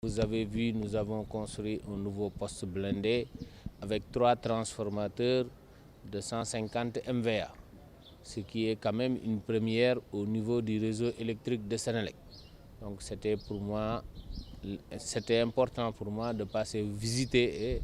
Vous avez vu, nous avons construit un nouveau poste blindé avec 3 transformateurs de 150 MVA, ce qui est quand même une première au niveau du réseau électrique de Senelec. Donc c'était important pour moi de passer visiter et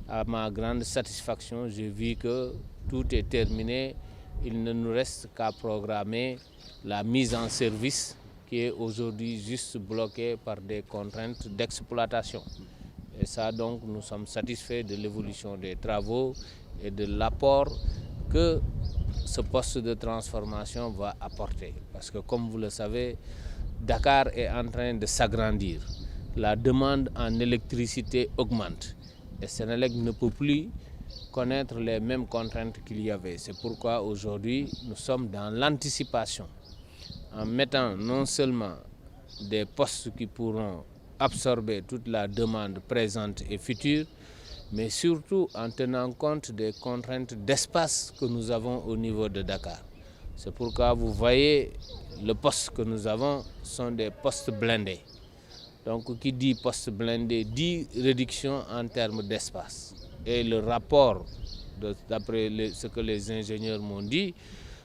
à ma grande satisfaction, j'ai vu que tout est terminé. Il ne nous reste qu'à programmer la mise en service qui est aujourd'hui juste bloquée par des contraintes d'exploitation. Et ça, donc, nous sommes satisfaits de l'évolution des travaux et de l'apport que ce poste de transformation va apporter. Parce que, comme vous le savez, Dakar est en train de s'agrandir. La demande en électricité augmente. Et Senelec ne peut plus connaître les mêmes contraintes qu'il y avait. C'est pourquoi aujourd'hui, nous sommes dans l'anticipation, en mettant non seulement des postes qui pourront absorber toute la demande présente et future, mais surtout en tenant compte des contraintes d'espace que nous avons au niveau de Dakar. C'est pourquoi vous voyez, le poste que nous avons sont des postes blindés. Donc, qui dit poste blindé dit réduction en termes d'espace. Et le rapport, d'après ce que les ingénieurs m'ont dit,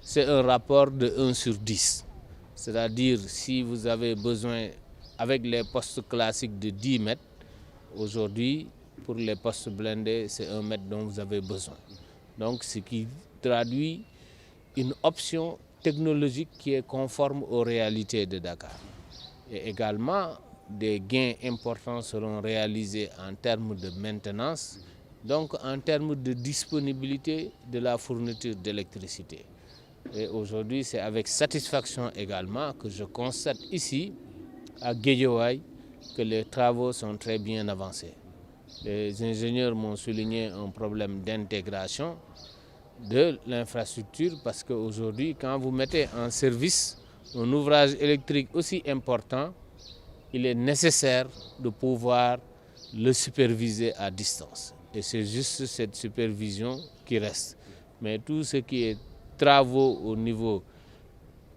c'est un rapport de 1 sur 10. C'est-à-dire, si vous avez besoin, avec les postes classiques de 10 mètres, aujourd'hui, pour les postes blindés, c'est 1 mètre dont vous avez besoin. Donc, ce qui traduit une option technologique qui est conforme aux réalités de Dakar. Et également, des gains importants seront réalisés en termes de maintenance, donc en termes de disponibilité de la fourniture d'électricité. Et aujourd'hui, c'est avec satisfaction également que je constate ici, à Guédiawaye, que les travaux sont très bien avancés. Les ingénieurs m'ont souligné un problème d'intégration de l'infrastructure parce qu'aujourd'hui, quand vous mettez en service un ouvrage électrique aussi important, il est nécessaire de pouvoir le superviser à distance. Et c'est juste cette supervision qui reste. Mais tout ce qui est travaux au niveau,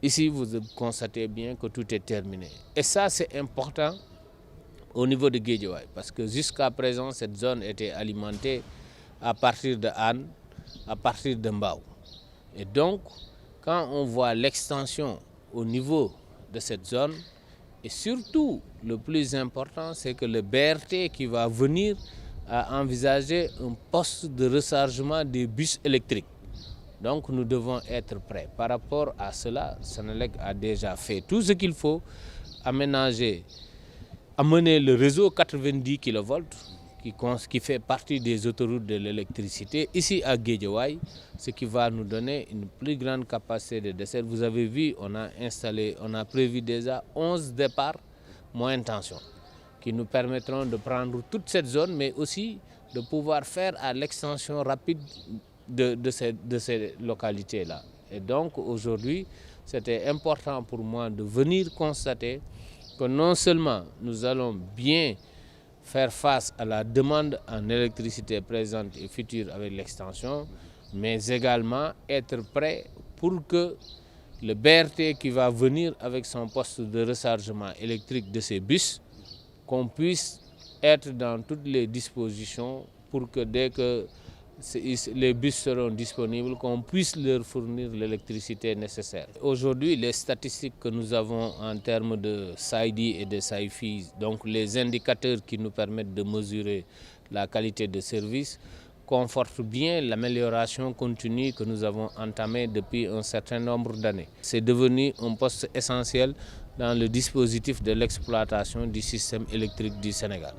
ici vous constatez bien que tout est terminé. Et ça c'est important au niveau de Guédiawaye parce que jusqu'à présent cette zone était alimentée à partir de Hann, à partir de Mbao. Et donc quand on voit l'extension au niveau de cette zone, et surtout, le plus important, c'est que le BRT qui va venir a envisagé un poste de rechargement des bus électriques. Donc nous devons être prêts. Par rapport à cela, Senelec a déjà fait tout ce qu'il faut, amener le réseau 90 kV qui fait partie des autoroutes de l'électricité ici à Guédiawaye, ce qui va nous donner une plus grande capacité de dessert. Vous avez vu, on a prévu déjà 11 départs moyenne tension qui nous permettront de prendre toute cette zone, mais aussi de pouvoir faire à l'extension rapide de ces localités-là. Et donc aujourd'hui, c'était important pour moi de venir constater que non seulement nous allons bien faire face à la demande en électricité présente et future avec l'extension, mais également être prêt pour que le BRT qui va venir avec son poste de rechargement électrique de ces bus, qu'on puisse être dans toutes les dispositions pour que dès que les bus seront disponibles, qu'on puisse leur fournir l'électricité nécessaire. Aujourd'hui, les statistiques que nous avons en termes de SAIDI et de SAIFI, donc les indicateurs qui nous permettent de mesurer la qualité de service, confortent bien l'amélioration continue que nous avons entamée depuis un certain nombre d'années. C'est devenu un poste essentiel dans le dispositif de l'exploitation du système électrique du Sénégal.